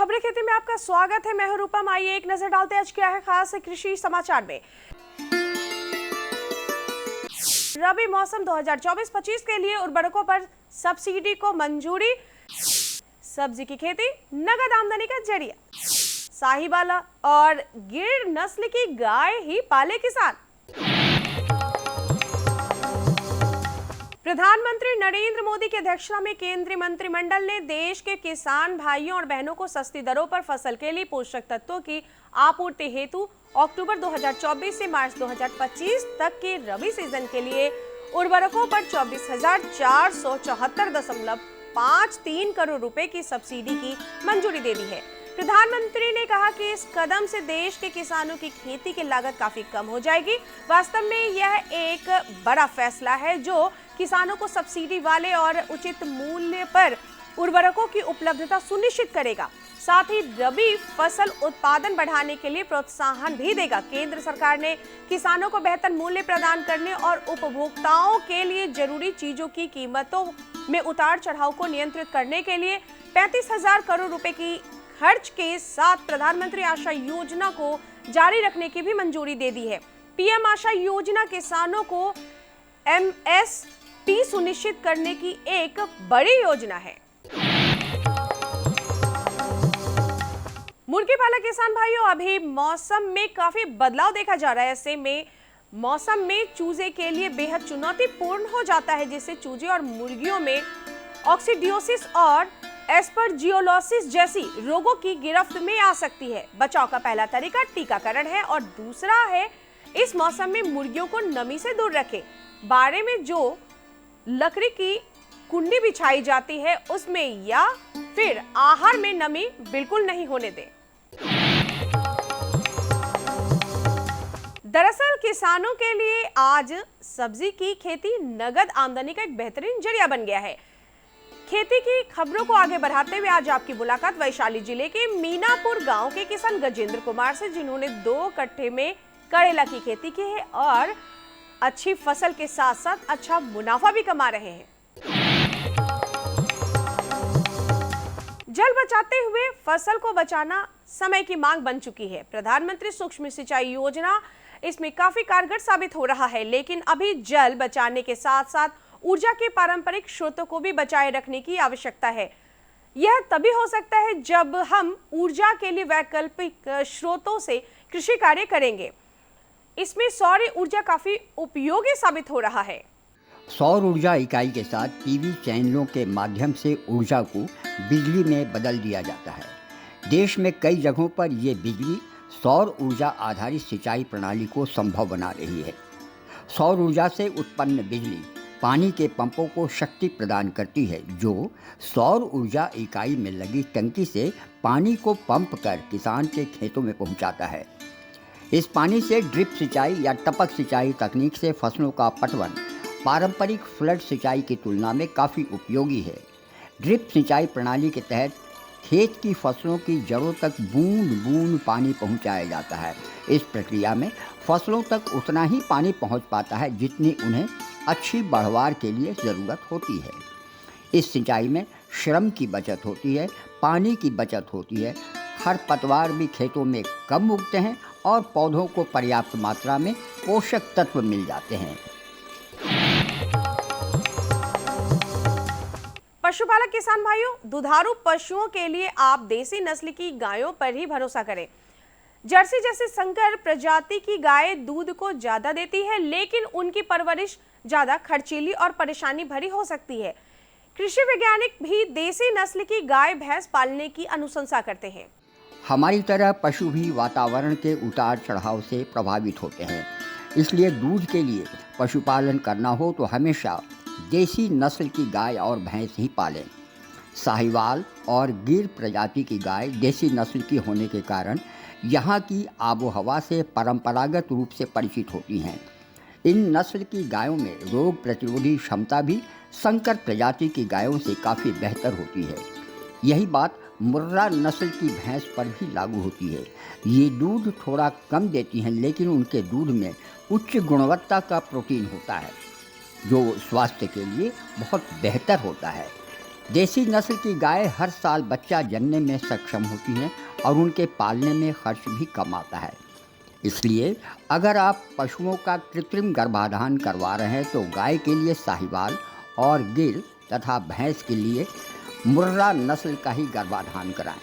खबरें खेती में आपका स्वागत है। मैं हूं रूपम। आइए एक नजर डालते हैं आज क्या है खास कृषि समाचार में। रबी मौसम 2024-25 के लिए उर्वरकों पर सब्सिडी को मंजूरी। सब्जी की खेती नगद आमदनी का जरिया। साहिवाल और गिर नस्ल की गाय ही पाले किसान। प्रधानमंत्री नरेंद्र मोदी की अध्यक्षता में केंद्रीय मंत्रिमंडल ने देश के किसान भाइयों और बहनों को सस्ती दरों पर फसल के लिए पोषक तत्वों की आपूर्ति हेतु अक्टूबर 2024 से मार्च 2025 तक के रबी सीजन के लिए उर्वरकों पर 24,474.53 करोड़ रुपए की सब्सिडी की मंजूरी दे दी है। प्रधानमंत्री ने कहा कि इस कदम से देश के किसानों की खेती की लागत काफी कम हो जाएगी। वास्तव में यह एक बड़ा फैसला है जो किसानों को सब्सिडी वाले और उचित मूल्य पर उर्वरकों की उपलब्धता सुनिश्चित करेगा। साथ ही रबी फसल उत्पादन बढ़ाने के लिए प्रोत्साहन भी देगा। केंद्र सरकार ने किसानों को बेहतर मूल्य प्रदान करने और उपभोक्ताओं के लिए जरूरी चीजों की कीमतों में उतार चढ़ाव को नियंत्रित करने के लिए 35,000 करोड़ रुपए की खर्च के साथ प्रधानमंत्री आशा योजना को जारी रखने की भी मंजूरी दे दी है। पीएम आशा योजना किसानों को एमएसपी सुनिश्चित करने की एक बड़ी योजना है। मुर्गी पालक किसान भाइयों, अभी मौसम में काफी बदलाव देखा जा रहा है। ऐसे में मौसम में चूजे के लिए बेहद चुनौतीपूर्ण हो जाता है, जिससे चूजे और मुर्गियों में ऑक्सीडियोसिस और एस्परजिलोसिस जैसी रोगों की गिरफ्त में आ सकती है। बचाव का पहला तरीका टीकाकरण है और दूसरा है इस मौसम में मुर्गियों को नमी से दूर रखें। बाड़े में जो लकड़ी की कुंडी बिछाई जाती है उसमें या फिर आहार में नमी बिल्कुल नहीं होने दें। दरअसल किसानों के लिए आज सब्जी की खेती नगद आमदनी का एक बेहतरीन जरिया बन गया है। खेती की खबरों को आगे बढ़ाते हुए आज आपकी मुलाकात वैशाली जिले के मीनापुर गांव के किसान गजेंद्र कुमार से, जिन्होंने 2 कट्टे में करेला की खेती की है और अच्छी फसल के साथ साथ अच्छा मुनाफा भी कमा रहे हैं। जल बचाते हुए फसल को बचाना समय की मांग बन चुकी है। प्रधानमंत्री सूक्ष्म सिंचाई योजना इसमें काफी कारगर साबित हो रहा है, लेकिन अभी जल बचाने के साथ साथ ऊर्जा के पारंपरिक स्रोतों को भी बचाए रखने की आवश्यकता है। यह तभी हो सकता है जब हम ऊर्जा के लिए वैकल्पिक स्रोतों से कृषि कार्य करेंगे। इसमें सौर ऊर्जा काफी उपयोगी साबित हो रहा है। सौर ऊर्जा इकाई के साथ पीवी चैनलों के माध्यम से ऊर्जा को बिजली में बदल दिया जाता है। देश में कई जगहों पर ये बिजली सौर ऊर्जा आधारित सिंचाई प्रणाली को संभव बना रही है। सौर ऊर्जा से उत्पन्न बिजली पानी के पंपों को शक्ति प्रदान करती है, जो सौर ऊर्जा इकाई में लगी टंकी से पानी को पंप कर किसान के खेतों में पहुंचाता है। इस पानी से ड्रिप सिंचाई या टपक सिंचाई तकनीक से फसलों का पटवन पारंपरिक फ्लड सिंचाई की तुलना में काफ़ी उपयोगी है। ड्रिप सिंचाई प्रणाली के तहत खेत की फसलों की जड़ों तक बूंद बूंद पानी पहुंचाया जाता है। इस प्रक्रिया में फसलों तक उतना ही पानी पहुंच पाता है जितनी उन्हें अच्छी बढ़वार के लिए ज़रूरत होती है। इस सिंचाई में श्रम की बचत होती है, पानी की बचत होती है, खरपतवार भी खेतों में कम उगते हैं और पौधों को पर्याप्त मात्रा में पोषक तत्व मिल जाते हैं। पशुपालक किसान भाइयों, दुधारू पशुओं के लिए आप देसी नस्ल की गायों पर ही भरोसा करें। जर्सी जैसी संकर प्रजाति की गाय दूध को ज्यादा देती है, लेकिन उनकी परवरिश ज्यादा खर्चीली और परेशानी भरी हो सकती है। कृषि वैज्ञानिक भी देसी नस्ल की गाय भैंस पालने की अनुशंसा करते हैं। हमारी तरह पशु भी वातावरण के उतार चढ़ाव से प्रभावित होते हैं, इसलिए दूध के लिए पशुपालन करना हो तो हमेशा देसी नस्ल की गाय और भैंस ही पालें। साहिवाल और गिर प्रजाति की गाय देसी नस्ल की होने के कारण यहाँ की आबोहवा से परंपरागत रूप से परिचित होती हैं। इन नस्ल की गायों में रोग प्रतिरोधी क्षमता भी संकर प्रजाति की गायों से काफ़ी बेहतर होती है। यही बात मुर्रा नस्ल की भैंस पर भी लागू होती है। ये दूध थोड़ा कम देती हैं, लेकिन उनके दूध में उच्च गुणवत्ता का प्रोटीन होता है, जो स्वास्थ्य के लिए बहुत बेहतर होता है। देसी नस्ल की गाय हर साल बच्चा जनने में सक्षम होती हैं और उनके पालने में खर्च भी कम आता है। इसलिए अगर आप पशुओं का कृत्रिम गर्भाधान करवा रहे हैं तो गाय के लिए साहिवाल और गिर तथा भैंस के लिए मुर्रा नस्ल का ही गर्भाधान कराएं।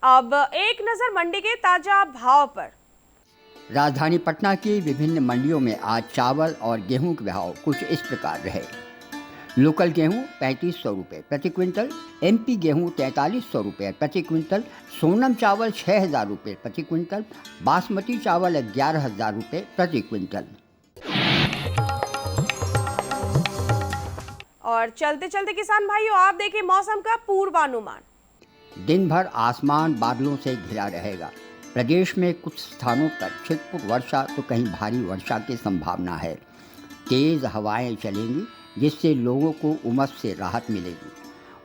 अब एक नजर मंडी के ताजा भाव पर। राजधानी पटना की विभिन्न मंडियों में आज चावल और गेहूं के भाव कुछ इस प्रकार रहे। लोकल गेहूं 3500 रुपये प्रति क्विंटल, एमपी गेहूं 4300 रुपये प्रति क्विंटल, सोनम चावल 6000 रुपये प्रति क्विंटल, बासमती चावल 11000 रुपये प्रति क्विंटल। और चलते चलते किसान भाइयों, आप देखिए मौसम का पूर्वानुमान। दिन भर आसमान बादलों से घिरा रहेगा। प्रदेश में कुछ स्थानों पर छिटपुट वर्षा तो कहीं भारी वर्षा की संभावना है। तेज़ हवाएं चलेंगी जिससे लोगों को उमस से राहत मिलेगी।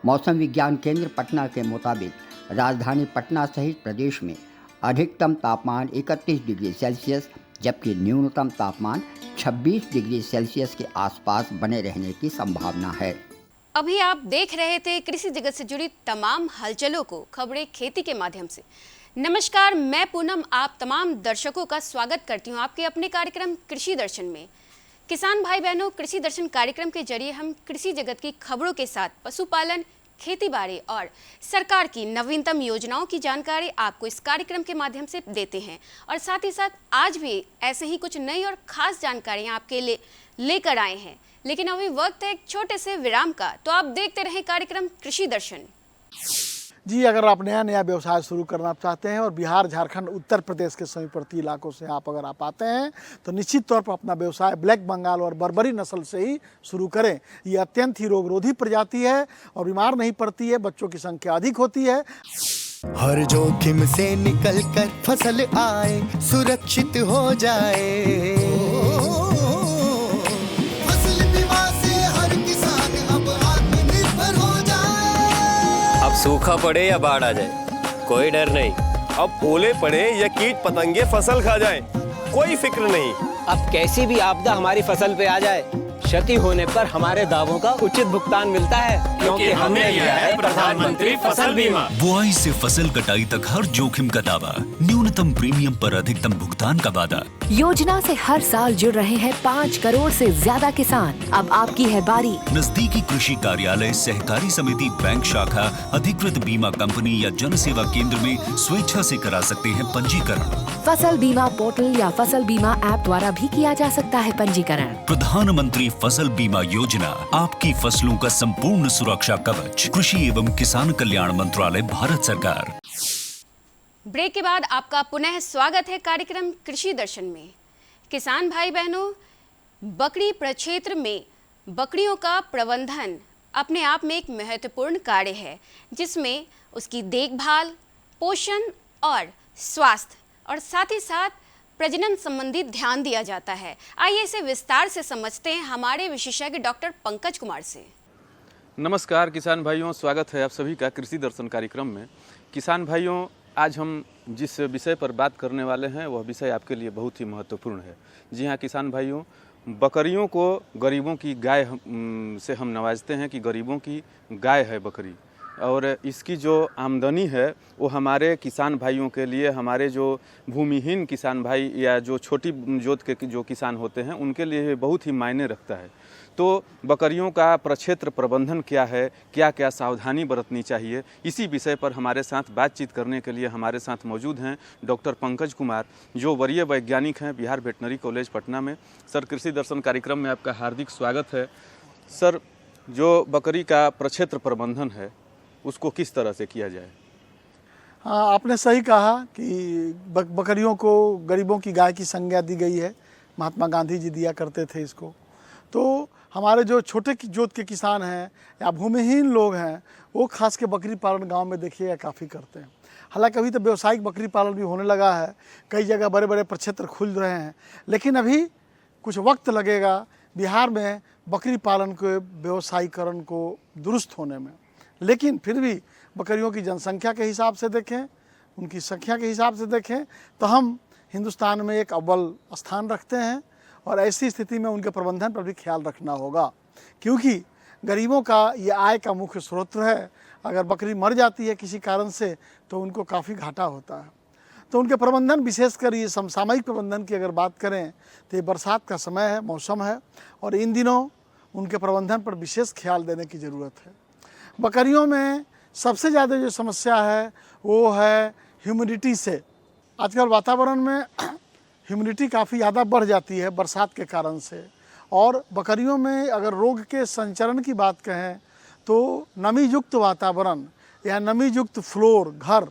मौसम विज्ञान केंद्र पटना के मुताबिक राजधानी पटना सहित प्रदेश में अधिकतम तापमान 31 डिग्री सेल्सियस जबकि न्यूनतम तापमान 26 डिग्री सेल्सियस के आसपास बने रहने की संभावना है। अभी आप देख रहे थे कृषि जगत से जुड़ी तमाम हलचलों को खबरें खेती के माध्यम से। नमस्कार, मैं पूनम आप तमाम दर्शकों का स्वागत करती हूं आपके अपने कार्यक्रम कृषि दर्शन में। किसान भाई बहनों, कृषि दर्शन कार्यक्रम के जरिए हम कृषि जगत की खबरों के साथ पशुपालन, खेतीबाड़ी और सरकार की नवीनतम योजनाओं की जानकारी आपको इस कार्यक्रम के माध्यम से देते हैं और साथ ही साथ आज भी ऐसे ही कुछ नई और खास जानकारियां आपके लिए लेकर आए हैं। लेकिन अभी वक्त है एक छोटे से विराम का, तो आप देखते रहें कार्यक्रम कृषि दर्शन। जी, अगर आप नया व्यवसाय शुरू करना चाहते हैं और बिहार, झारखंड, उत्तर प्रदेश के समीपवर्ती इलाकों से अगर आप आते हैं तो निश्चित तौर पर अपना व्यवसाय ब्लैक बंगाल और बर्बरी नस्ल से ही शुरू करें। ये अत्यंत ही रोगरोधी प्रजाति है और बीमार नहीं पड़ती है, बच्चों की संख्या अधिक होती है। हर जोखिम से निकल कर फसल आए, सुरक्षित हो जाए। सूखा पड़े या बाढ़ आ जाए कोई डर नहीं। अब ओले पड़े या कीट पतंगे फसल खा जाए कोई फिक्र नहीं। अब कैसी भी आपदा हमारी फसल पे आ जाए, क्षति होने पर हमारे दावों का उचित भुगतान मिलता है क्योंकि हमने लिया है प्रधानमंत्री फसल बीमा। बुआई से फसल कटाई तक हर जोखिम का दावा, न्यूनतम प्रीमियम पर अधिकतम भुगतान का वादा। योजना से हर साल जुड़ रहे हैं 5 करोड़ से ज्यादा किसान। अब आपकी है बारी। नजदीकी कृषि कार्यालय, सहकारी समिति, बैंक शाखा, अधिकृत बीमा कंपनी या जन सेवा केंद्र में स्वेच्छा से करा सकते हैं पंजीकरण। फसल बीमा पोर्टल या फसल बीमा ऐप द्वारा भी किया जा सकता है पंजीकरण। प्रधानमंत्री फसल बीमा योजना, आपकी फसलों का संपूर्ण सुरक्षा कवच। कृषि एवं किसान कल्याण मंत्रालय, भारत सरकार। ब्रेक के बाद आपका पुनः स्वागत है कार्यक्रम कृषि दर्शन में। किसान भाई बहनों, बकरी प्रक्षेत्र में बकरियों का प्रबंधन अपने आप में एक महत्वपूर्ण कार्य है जिसमें उसकी देखभाल, पोषण और स्वास्थ्य और साथ ही साथ प्रजनन संबंधी ध्यान दिया जाता है। आइए इसे विस्तार से समझते हैं हमारे विशेषज्ञ डॉक्टर पंकज कुमार से। नमस्कार किसान भाइयों, स्वागत है आप सभी का कृषि दर्शन कार्यक्रम में। किसान भाइयों, आज हम जिस विषय पर बात करने वाले हैं वह विषय आपके लिए बहुत ही महत्वपूर्ण है। जी हाँ किसान भाइयों, बकरियों को गरीबों की गाय से हम नवाजते हैं कि गरीबों की गाय है बकरी, और इसकी जो आमदनी है वो हमारे किसान भाइयों के लिए, हमारे जो भूमिहीन किसान भाई या जो छोटी जोत के जो किसान होते हैं उनके लिए बहुत ही मायने रखता है। तो बकरियों का प्रक्षेत्र प्रबंधन क्या है, क्या क्या सावधानी बरतनी चाहिए, इसी विषय पर हमारे साथ बातचीत करने के लिए हमारे साथ मौजूद हैं डॉक्टर पंकज कुमार, जो वरीय वैज्ञानिक हैं बिहार वेटनरी कॉलेज पटना में। सर, कृषि दर्शन कार्यक्रम में आपका हार्दिक स्वागत है। सर, जो बकरी का प्रक्षेत्र प्रबंधन है उसको किस तरह से किया जाए? हाँ, आपने सही कहा कि बकरियों को गरीबों की गाय की संज्ञा दी गई है। महात्मा गांधी जी दिया करते थे इसको। तो हमारे जो छोटे जोत के किसान हैं या भूमिहीन लोग हैं वो खास के बकरी पालन गांव में देखिएगा काफ़ी करते हैं। हालांकि अभी तो व्यावसायिक बकरी पालन भी होने लगा है, कई जगह बड़े बड़े प्रक्षेत्र खुल रहे हैं, लेकिन अभी कुछ वक्त लगेगा बिहार में बकरी पालन के व्यवसायीकरण को दुरुस्त होने में। लेकिन फिर भी बकरियों की जनसंख्या के हिसाब से देखें, उनकी संख्या के हिसाब से देखें तो हम हिंदुस्तान में एक अव्वल स्थान रखते हैं और ऐसी स्थिति में उनके प्रबंधन पर भी ख्याल रखना होगा, क्योंकि गरीबों का ये आय का मुख्य स्रोत है। अगर बकरी मर जाती है किसी कारण से तो उनको काफ़ी घाटा होता है। तो उनके प्रबंधन, विशेषकर ये समसामयिक प्रबंधन की अगर बात करें तो ये बरसात का समय है, मौसम है, और इन दिनों उनके प्रबंधन पर विशेष ख्याल देने की ज़रूरत है। बकरियों में सबसे ज़्यादा जो समस्या है वो है ह्यूमिडिटी से। आजकल वातावरण में ह्यूमिडिटी काफ़ी ज़्यादा बढ़ जाती है बरसात के कारण से, और बकरियों में अगर रोग के संचरण की बात कहें तो नमी युक्त वातावरण या नमी युक्त फ्लोर, घर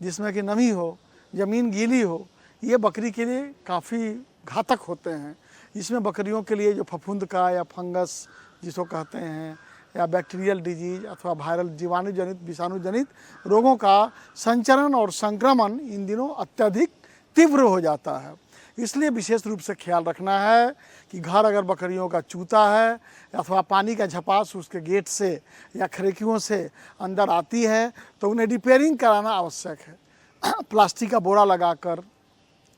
जिसमें कि नमी हो, ज़मीन गीली हो, ये बकरी के लिए काफ़ी घातक होते हैं। इसमें बकरियों के लिए जो फफूंद का या फंगस जिसको कहते हैं, या बैक्टीरियल डिजीज अथवा वायरल जीवाणु जनित, विषाणु जनित रोगों का संचरण और संक्रमण इन दिनों अत्यधिक तीव्र हो जाता है। इसलिए विशेष रूप से ख्याल रखना है कि घर अगर बकरियों का चूता है अथवा पानी का झपास उसके गेट से या खिड़कियों से अंदर आती है तो उन्हें रिपेयरिंग कराना आवश्यक है। प्लास्टिक का बोरा लगाकर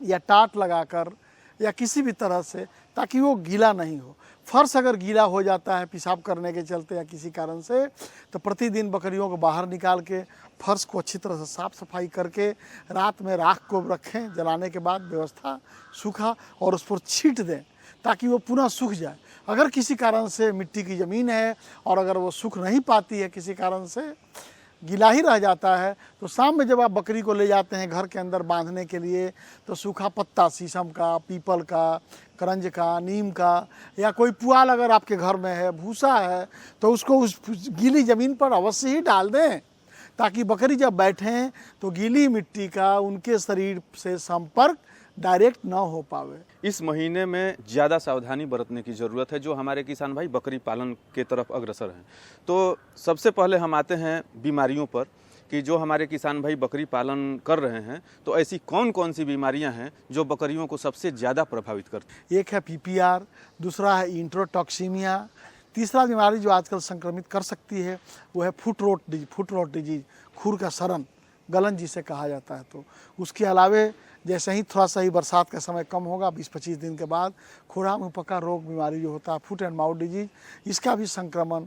या टाट लगाकर या किसी भी तरह से, ताकि वो गीला नहीं हो। फर्श अगर गीला हो जाता है पेशाब करने के चलते या किसी कारण से, तो प्रतिदिन बकरियों को बाहर निकाल के फर्श को अच्छी तरह से साफ़ सफाई करके रात में राख को रखें, जलाने के बाद व्यवस्था सूखा, और उस पर छींट दें ताकि वो पुनः सूख जाए। अगर किसी कारण से मिट्टी की ज़मीन है और अगर वो सूख नहीं पाती है, किसी कारण से गीला ही रह जाता है, तो शाम में जब आप बकरी को ले जाते हैं घर के अंदर बांधने के लिए, तो सूखा पत्ता शीशम का, पीपल का, करंज का, नीम का, या कोई पुआल अगर आपके घर में है, भूसा है, तो उसको उस गीली ज़मीन पर अवश्य ही डाल दें, ताकि बकरी जब बैठें तो गीली मिट्टी का उनके शरीर से संपर्क डायरेक्ट ना हो पावे। इस महीने में ज़्यादा सावधानी बरतने की ज़रूरत है जो हमारे किसान भाई बकरी पालन के तरफ अग्रसर हैं। तो सबसे पहले हम आते हैं बीमारियों पर, कि जो हमारे किसान भाई बकरी पालन कर रहे हैं तो ऐसी कौन कौन सी बीमारियां हैं जो बकरियों को सबसे ज़्यादा प्रभावित करती हैं। एक है PPR, दूसरा है इंट्रोटॉक्सीमिया, तीसरा बीमारी जो आजकल संक्रमित कर सकती है वो है फुट रोट डिजीज, खुर का सड़न, गलन जिसे कहा जाता है। तो उसके अलावे जैसे ही थोड़ा सा ही बरसात का समय कम होगा, 20-25 दिन के बाद खुरा मुँह पका रोग बीमारी जो होता है, फुट एंड माउथ डिजीज, इसका भी संक्रमण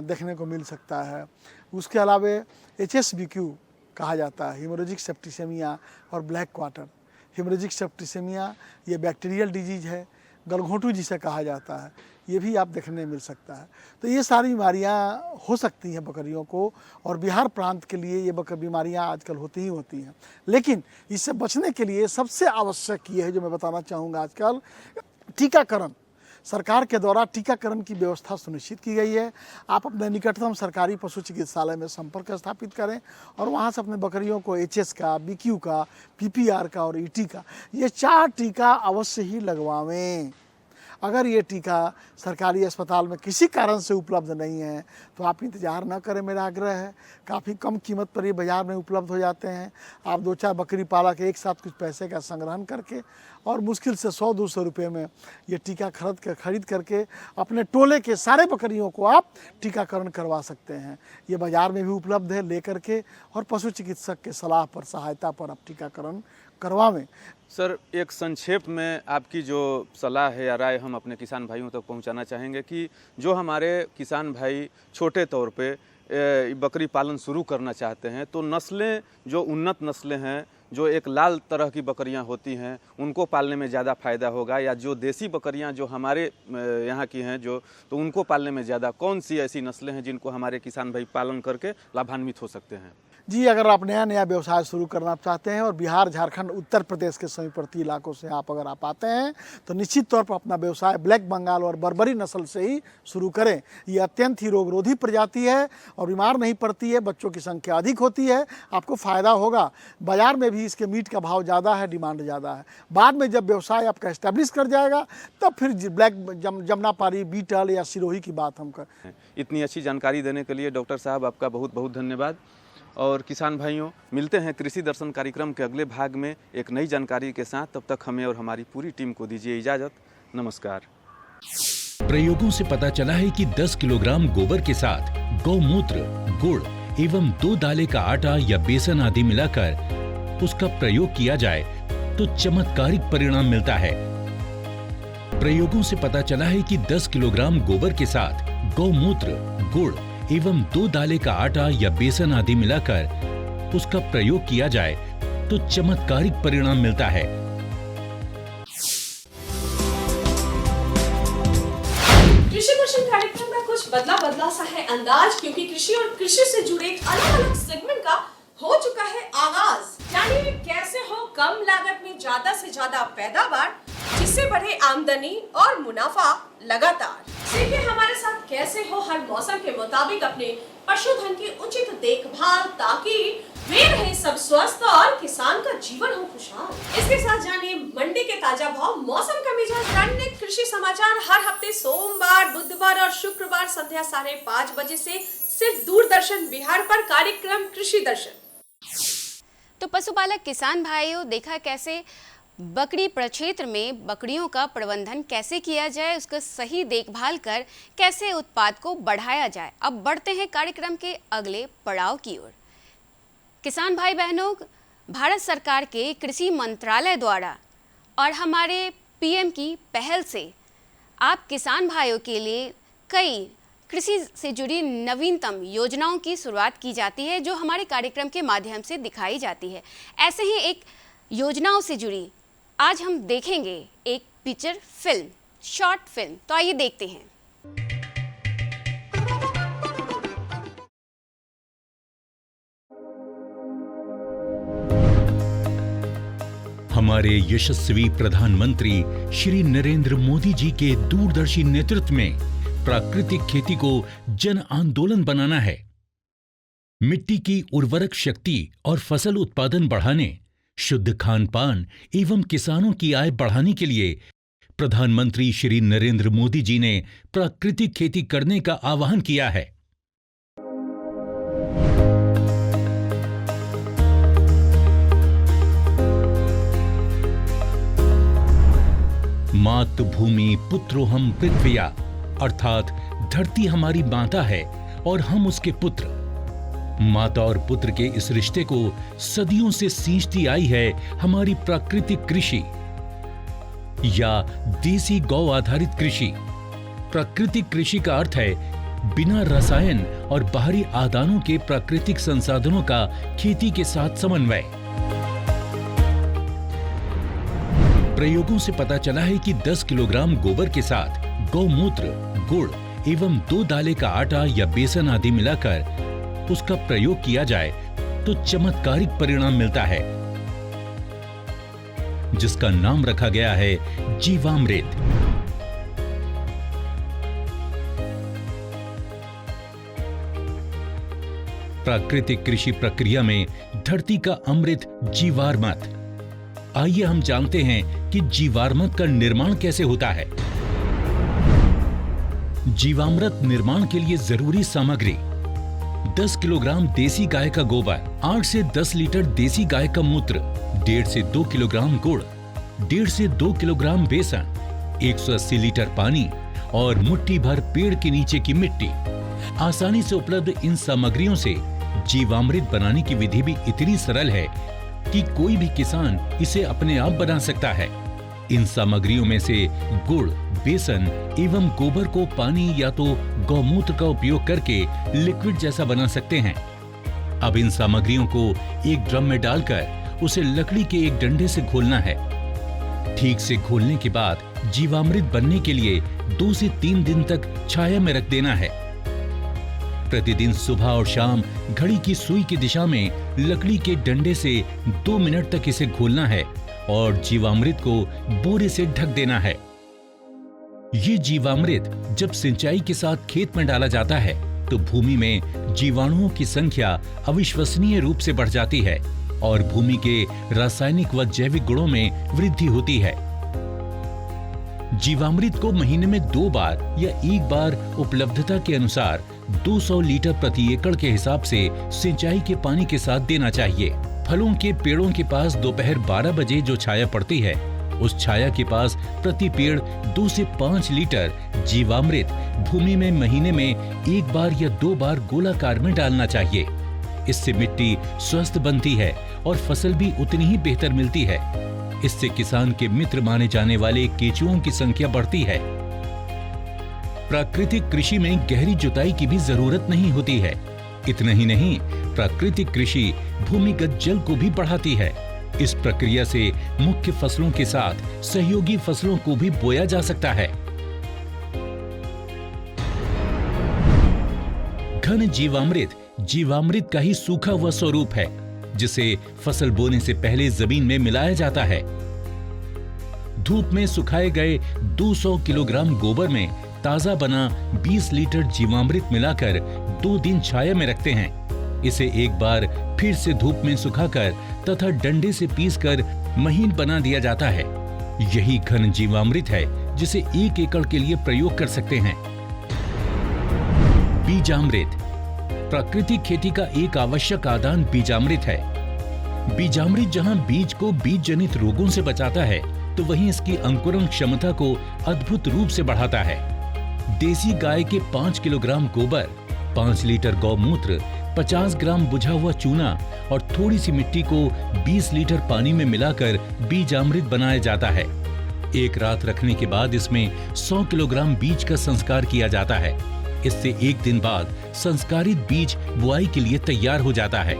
देखने को मिल सकता है। उसके अलावे HSBQ कहा जाता है, हीमोरेजिक सेप्टिसेमिया और ब्लैक क्वार्टर। हीमोरेजिक सेप्टिसेमिया ये बैक्टीरियल डिजीज है, गलघोंटू जिसे कहा जाता है, ये भी आप देखने मिल सकता है। तो ये सारी बीमारियां हो सकती हैं बकरियों को, और बिहार प्रांत के लिए ये बीमारियां आजकल होती ही होती हैं। लेकिन इससे बचने के लिए सबसे आवश्यक ये है जो मैं बताना चाहूँगा, आजकल टीकाकरण, सरकार के द्वारा टीकाकरण की व्यवस्था सुनिश्चित की गई है। आप अपने निकटतम सरकारी पशु चिकित्सालय में संपर्क स्थापित करें और वहाँ से अपने बकरियों को HS का, BQ का, PPR का और ET का, ये 4 टीका अवश्य ही लगवावें। अगर ये टीका सरकारी अस्पताल में किसी कारण से उपलब्ध नहीं है तो आप इंतज़ार न करें, मेरा आग्रह है। काफ़ी कम कीमत पर ये बाज़ार में उपलब्ध हो जाते हैं। आप 2-4 बकरी पाला के एक साथ कुछ पैसे का संग्रहण करके और मुश्किल से 100-200 रुपये में ये टीका खरीद करके अपने टोले के सारे बकरियों को आप टीकाकरण करवा सकते हैं। ये बाज़ार में भी उपलब्ध है, ले करके और पशु चिकित्सक के सलाह पर, सहायता पर आप टीकाकरण करवावें। सर, एक संक्षेप में आपकी जो सलाह है या राय हम अपने किसान भाइयों तक पहुंचाना चाहेंगे कि जो हमारे किसान भाई छोटे तौर पे बकरी पालन शुरू करना चाहते हैं, तो नस्लें जो उन्नत नस्लें हैं, जो एक लाल तरह की बकरियां होती हैं, उनको पालने में ज़्यादा फ़ायदा होगा, या जो देसी बकरियां जो हमारे यहाँ की हैं जो, तो उनको पालने में ज़्यादा कौन सी ऐसी नस्लें हैं जिनको हमारे किसान भाई पालन करके लाभान्वित हो सकते हैं? जी, अगर आप नया व्यवसाय शुरू करना चाहते हैं और बिहार, झारखंड, उत्तर प्रदेश के समीपवर्ती इलाकों से अगर आप आते हैं तो निश्चित तौर पर अपना व्यवसाय ब्लैक बंगाल और बर्बरी नस्ल से ही शुरू करें। ये अत्यंत ही रोगरोधी प्रजाति है और बीमार नहीं पड़ती है, बच्चों की संख्या अधिक होती है, आपको फ़ायदा होगा। बाज़ार में भी इसके मीट का भाव ज़्यादा है, डिमांड ज़्यादा है। बाद में जब व्यवसाय आपका एस्टेब्लिश कर जाएगा तब फिर ब्लैक जमुनापारी, बीटल या सिरोही की बात हम करें। इतनी अच्छी जानकारी देने के लिए डॉक्टर साहब आपका बहुत बहुत धन्यवाद। और किसान भाइयों, मिलते हैं कृषि दर्शन कार्यक्रम के अगले भाग में एक नई जानकारी के साथ। तब तक हमें और हमारी पूरी टीम को दीजिए इजाज़त। नमस्कार। प्रयोगों से पता चला है कि 10 किलोग्राम गोबर के साथ गौमूत्र, गुड़ एवं 2 दाले का आटा या बेसन आदि मिलाकर उसका प्रयोग किया जाए तो चमत्कारिक परिणाम मिलता है। प्रयोगों से पता चला है कि 10 किलोग्राम गोबर के साथ गौमूत्र, गुड़ एवं 2 दाले का आटा या बेसन आदि मिलाकर उसका प्रयोग किया जाए तो चमत्कारिक परिणाम मिलता है। कृषि दर्शन कार्यक्रम का कुछ बदला सा है अंदाज, क्योंकि कृषि और कृषि से जुड़े अलग अलग सेगमेंट का हो चुका है आगाज। जानिए कैसे हो कम लागत में ज्यादा से ज्यादा पैदावार, जिससे बढ़े आमदनी और मुनाफा लगातार। सीखिए हमारे साथ कैसे हो हर मौसम के मुताबिक अपने पशुधन की उचित देखभाल, ताकि वे रहे सब स्वस्थ और किसान का जीवन हो खुशहाल। इसके साथ जानिए मंडी के ताजा भाव, मौसम का मिजाज, रणनीति, कृषि समाचार हर हफ्ते सोमवार, बुधवार और शुक्रवार संध्या 5:30 बजे से सिर्फ दूरदर्शन बिहार पर कार्यक्रम कृषि दर्शन। तो पशुपालक किसान भाइयों, देखा कैसे बकरी प्रक्षेत्र में बकरियों का प्रबंधन कैसे किया जाए, उसका सही देखभाल कर कैसे उत्पाद को बढ़ाया जाए। अब बढ़ते हैं कार्यक्रम के अगले पड़ाव की ओर। किसान भाई बहनों, भारत सरकार के कृषि मंत्रालय द्वारा और हमारे पीएम की पहल से आप किसान भाइयों के लिए कई कृषि से जुड़ी नवीनतम योजनाओं की शुरुआत की जाती है, जो हमारे कार्यक्रम के माध्यम से दिखाई जाती है। ऐसे ही एक योजनाओं से जुड़ी आज हम देखेंगे एक पिक्चर फिल्म, शॉर्ट फिल्म। तो आइए देखते हैं। हमारे यशस्वी प्रधानमंत्री श्री नरेंद्र मोदी जी के दूरदर्शी नेतृत्व में प्राकृतिक खेती को जन आंदोलन बनाना है। मिट्टी की उर्वरक शक्ति और फसल उत्पादन बढ़ाने, शुद्ध खान पान एवं किसानों की आय बढ़ाने के लिए प्रधानमंत्री श्री नरेंद्र मोदी जी ने प्राकृतिक खेती करने का आह्वान किया है। मातृभूमि पुत्रोहम पृथ्व्या, अर्थात धरती हमारी माता है और हम उसके पुत्र। माता और पुत्र के इस रिश्ते को सदियों से सींचती आई है हमारी प्राकृतिक कृषि या देसी गौ आधारित कृषि। प्राकृतिक कृषि का अर्थ है बिना रसायन और बाहरी आदानों के प्राकृतिक संसाधनों का खेती के साथ समन्वय। प्रयोगों से पता चला है कि 10 किलोग्राम गोबर के साथ गौमूत्र, गुड़ एवं 2 दाले का आटा या बेसन आदि मिलाकर उसका प्रयोग किया जाए तो चमत्कारिक परिणाम मिलता है, जिसका नाम रखा गया है जीवामृत। प्राकृतिक कृषि प्रक्रिया में धरती का अमृत जीवामृत। आइए हम जानते हैं कि जीवामृत का निर्माण कैसे होता है। जीवामृत निर्माण के लिए जरूरी सामग्री: 10 किलोग्राम देसी गाय का गोबर, 8 से 10 लीटर देसी गाय का मूत्र, 1.5 से 2 किलोग्राम गुड़, 1.5 से 2 किलोग्राम बेसन, 180 लीटर पानी और मुट्ठी भर पेड़ के नीचे की मिट्टी। आसानी से उपलब्ध इन सामग्रियों से जीवामृत बनाने की विधि भी इतनी सरल है कि कोई भी किसान इसे अपने आप बना सकता है। इन सामग्रियों में से गुड़, बेसन एवं गोबर को पानी या तो गौमूत्र का उपयोग करके लिक्विड जैसा बना सकते हैं। अब इन सामग्रियों को एक ड्रम में डालकर उसे लकड़ी के एक डंडे से घोलना है। ठीक से घोलने के बाद जीवामृत बनने के लिए 2 से 3 दिन तक छाया में रख देना है। प्रतिदिन सुबह और शाम घड़ी की सुई की दिशा में लकड़ी के डंडे से 2 मिनट तक इसे घोलना है और जीवामृत को बोरे से ढक देना है। ये जीवामृत जब सिंचाई के साथ खेत में डाला जाता है तो भूमि में जीवाणुओं की संख्या अविश्वसनीय रूप से बढ़ जाती है और भूमि के रासायनिक व जैविक गुणों में वृद्धि होती है। जीवामृत को महीने में 2 बार या 1 बार उपलब्धता के अनुसार 200 लीटर प्रति एकड़ के हिसाब से सिंचाई के पानी के साथ देना चाहिए। फलों के पेड़ों के पास दोपहर 12 बजे जो छाया पड़ती है, उस छाया के पास प्रति पेड़ 2 से 5 लीटर जीवामृत भूमि में महीने में 1 बार या 2 बार गोलाकार में डालना चाहिए। इससे मिट्टी स्वस्थ बनती है और फसल भी उतनी ही बेहतर मिलती है। इससे किसान के मित्र माने जाने वाले केंचुओं की संख्या बढ़ती है। प्राकृतिक कृषि में गहरी जुताई की भी जरूरत नहीं होती है। इतना ही नहीं, प्राकृतिक कृषि भूमिगत जल को भी बढ़ाती है। इस प्रक्रिया से मुख्य फसलों के साथ सहयोगी फसलों को भी बोया जा सकता है। घन जीवामृत का ही सूखा हुआ स्वरूप है, जिसे फसल बोने से पहले जमीन में मिलाया जाता है। धूप में सुखाए गए 200 किलोग्राम गोबर में ताजा बना 20 लीटर जीवामृत मिलाकर 2 दिन छाया में रखते हैं। इसे एक बार फिर से धूप में सुखाकर तथा डंडे से पीसकर महीन बना दिया जाता है। यही घन जीवामृत है जिसे 1 एकड़ के लिए प्रयोग कर सकते हैं। बीजामृत प्राकृतिक खेती का एक आवश्यक आदान बीजामृत है। बीजामृत जहां बीज को बीज जनित रोगों से बचाता है, तो वहीं इसकी अंकुरण क्षमता को अद्भुत रूप से बढ़ाता है। देसी गाय के 5 किलोग्राम गोबर, 5 लीटर गौमूत्र, 50 ग्राम बुझा हुआ चूना और थोड़ी सी मिट्टी को 20 लीटर पानी में मिलाकर बीजामृत बनाया जाता है। एक रात रखने के बाद इसमें 100 किलोग्राम बीज का संस्कार किया जाता है। इससे एक दिन बाद संस्कारित बीज बुआई के लिए तैयार हो जाता है।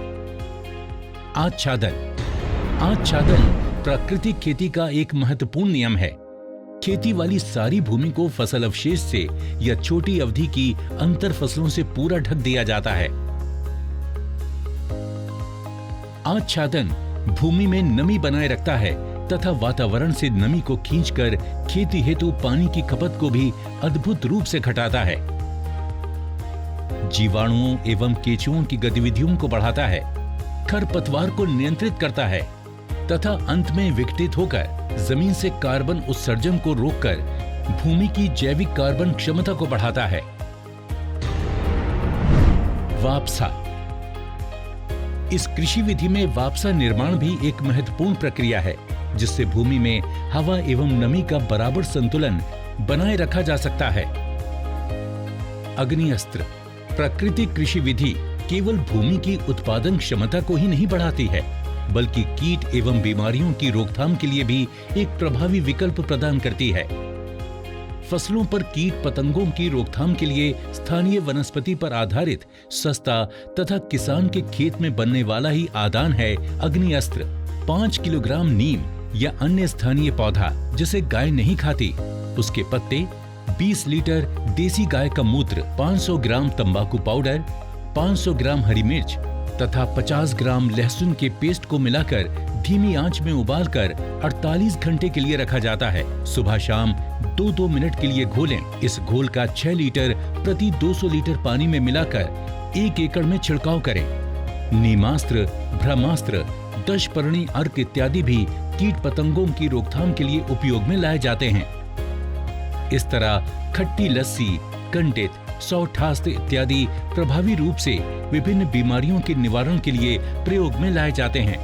आच्छादन प्राकृतिक खेती का एक महत्वपूर्ण नियम है। खेती वाली सारी भूमि को फसल अवशेष से या छोटी अवधि की अंतर फसलों से पूरा ढक दिया जाता है। आच्छादन भूमि में नमी बनाए रखता है तथा वातावरण से नमी को खींचकर खेती हेतु पानी की खपत को भी अद्भुत रूप से घटाता है। जीवाणुओं एवं केंचुओं की गतिविधियों को बढ़ाता है, खरपतवार को नियंत्रित करता है तथा अंत में विघटित होकर जमीन से कार्बन उत्सर्जन को रोककर भूमि की जैविक कार्बन क्षमता को बढ़ाता है। वापसा इस कृषि विधि में वापसा निर्माण भी एक महत्वपूर्ण प्रक्रिया है, जिससे भूमि में हवा एवं नमी का बराबर संतुलन बनाए रखा जा सकता है। अग्निअस्त्र प्राकृतिक कृषि विधि केवल भूमि की उत्पादन क्षमता को ही नहीं बढ़ाती है, बल्कि कीट एवं बीमारियों की रोकथाम के लिए भी एक प्रभावी विकल्प प्रदान करती है। फसलों पर कीट पतंगों की रोकथाम के लिए स्थानीय वनस्पति पर आधारित सस्ता तथा किसान के खेत में बनने वाला ही आदान है अग्निअस्त्र। 5 किलोग्राम नीम या अन्य स्थानीय पौधा जिसे गाय नहीं खाती, उसके पत्ते, 20 लीटर देसी गाय का मूत्र, 500 ग्राम तंबाकू पाउडर, 500 ग्राम हरी मिर्च तथा 50 ग्राम लहसुन के पेस्ट को मिलाकर धीमी आंच में उबालकर 48 घंटे के लिए रखा जाता है। सुबह शाम 2-2 मिनट के लिए घोलें। इस घोल का 6 लीटर प्रति 200 लीटर पानी में मिलाकर 1 एकड़ में छिड़काव करें। नीमास्त्र, ब्रह्मास्त्र, दशपर्णी अर्क इत्यादि भी कीट पतंगों की रोकथाम के लिए उपयोग में लाए जाते हैं। इस तरह खट्टी लस्सी, कंडित, सौठास्त्र इत्यादि प्रभावी रूप से विभिन्न बीमारियों के निवारण के लिए प्रयोग में लाए जाते हैं।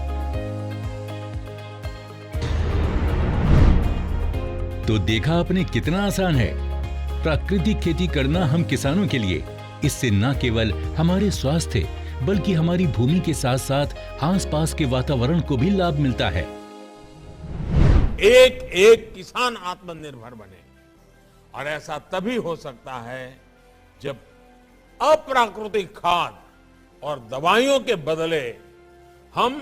तो देखा आपने कितना आसान है प्राकृतिक खेती करना हम किसानों के लिए। इससे न केवल हमारे स्वास्थ्य बल्कि हमारी भूमि के साथ साथ आसपास के वातावरण को भी लाभ मिलता है। एक एक किसान आत्मनिर्भर बने, और ऐसा तभी हो सकता है जब अप्राकृतिक खाद और दवाइयों के बदले हम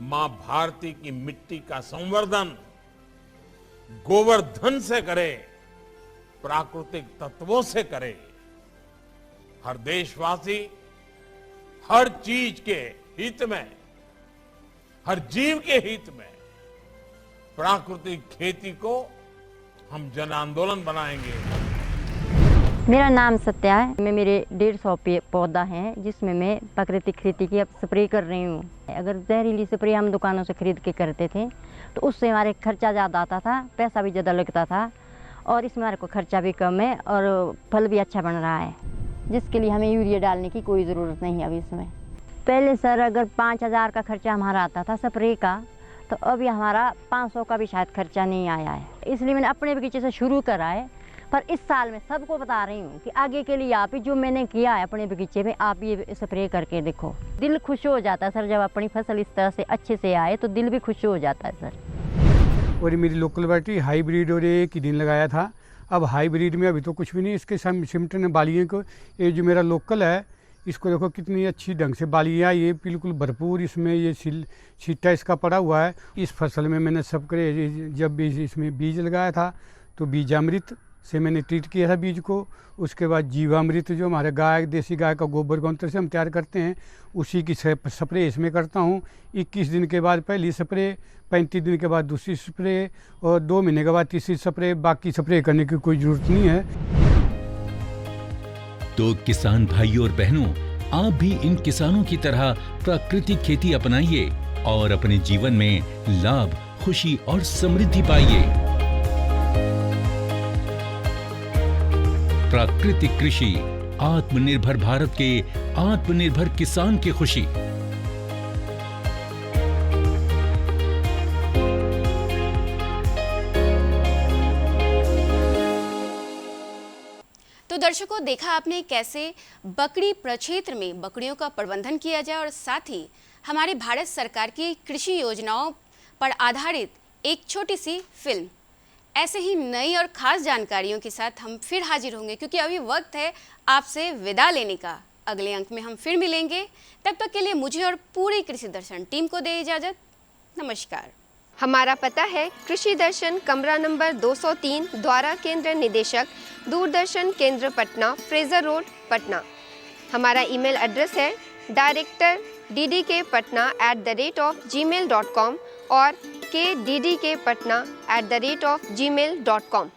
मां भारती की मिट्टी का संवर्धन गोवर्धन से करें, प्राकृतिक तत्वों से करें। हर देशवासी हर चीज के हित में, हर जीव के हित में प्राकृतिक खेती को हम जन आंदोलन बनाएंगे। मेरा नाम सत्या है। मैं मेरे 150 पौधा हैं जिसमें मैं प्राकृतिक खेती की अब स्प्रे कर रही हूँ। अगर जहरीली स्प्रे हम दुकानों से खरीद के करते थे तो उससे हमारे खर्चा ज़्यादा आता था, पैसा भी ज़्यादा लगता था, और इसमें हमारे को खर्चा भी कम है और फल भी अच्छा बन रहा है, जिसके लिए हमें यूरिया डालने की कोई ज़रूरत नहीं है अभी इसमें। पहले सर अगर 5000 का खर्चा हमारा आता था स्प्रे का, तो अभी हमारा 500 का भी शायद खर्चा नहीं आया है। इसलिए मैंने अपने बगीचे से शुरू करा है। पर इस साल मैं सबको बता रही हूँ कि आगे के लिए आप ही जो मैंने किया है अपने बगीचे में, आप ये स्प्रे करके देखो। दिल खुश हो जाता है सर, जब अपनी फसल इस तरह से अच्छे से आए तो दिल भी खुश हो जाता है सर। और ये मेरी लोकल वैरायटी हाइब्रिड और एक ही दिन लगाया था। अब हाइब्रिड में अभी तो कुछ भी नहीं, इसके सिमटन ने बालियों को, ये जो मेरा लोकल है इसको देखो कितनी अच्छी ढंग से बालियाँ, ये बिल्कुल भरपूर इसमें ये छिट्टा इसका पड़ा हुआ है। इस फसल में मैंने सबके जब भी इसमें बीज लगाया था तो बीजामृत से मैंने ट्रीट किया था बीज को। उसके बाद जीवामृत जो हमारे गाय, देसी गाय का गोबर गौंत्र से हम तैयार करते हैं, उसी की स्प्रे इसमें करता हूँ। 21 दिन के बाद पहली स्प्रे, 35 दिन के बाद दूसरी स्प्रे और 2 महीने के बाद तीसरी स्प्रे। बाकी स्प्रे करने की कोई ज़रूरत नहीं है। तो किसान भाइयों और बहनों, आप भी इन किसानों की तरह प्राकृतिक खेती अपनाइए और अपने जीवन में लाभ, खुशी और समृद्धि पाइए। प्राकृतिक कृषि, आत्मनिर्भर भारत के आत्मनिर्भर किसान की खुशी। तो दर्शकों, देखा आपने कैसे बकरी प्रक्षेत्र में बकरियों का प्रबंधन किया जाए और साथ ही हमारे भारत सरकार की कृषि योजनाओं पर आधारित एक छोटी सी फिल्म। ऐसे ही नई और ख़ास जानकारियों के साथ हम फिर हाजिर होंगे, क्योंकि अभी वक्त है आपसे विदा लेने का। अगले अंक में हम फिर मिलेंगे, तब तक के लिए मुझे और पूरी कृषि दर्शन टीम को दे इजाज़त। नमस्कार। हमारा पता है कृषि दर्शन, कमरा नंबर 203, द्वारा केंद्र निदेशक, दूरदर्शन केंद्र पटना, फ्रेजर रोड, पटना। हमारा ईमेल एड्रेस है director@ddkpatna@gmail.com और kddkpatna@gmail.com।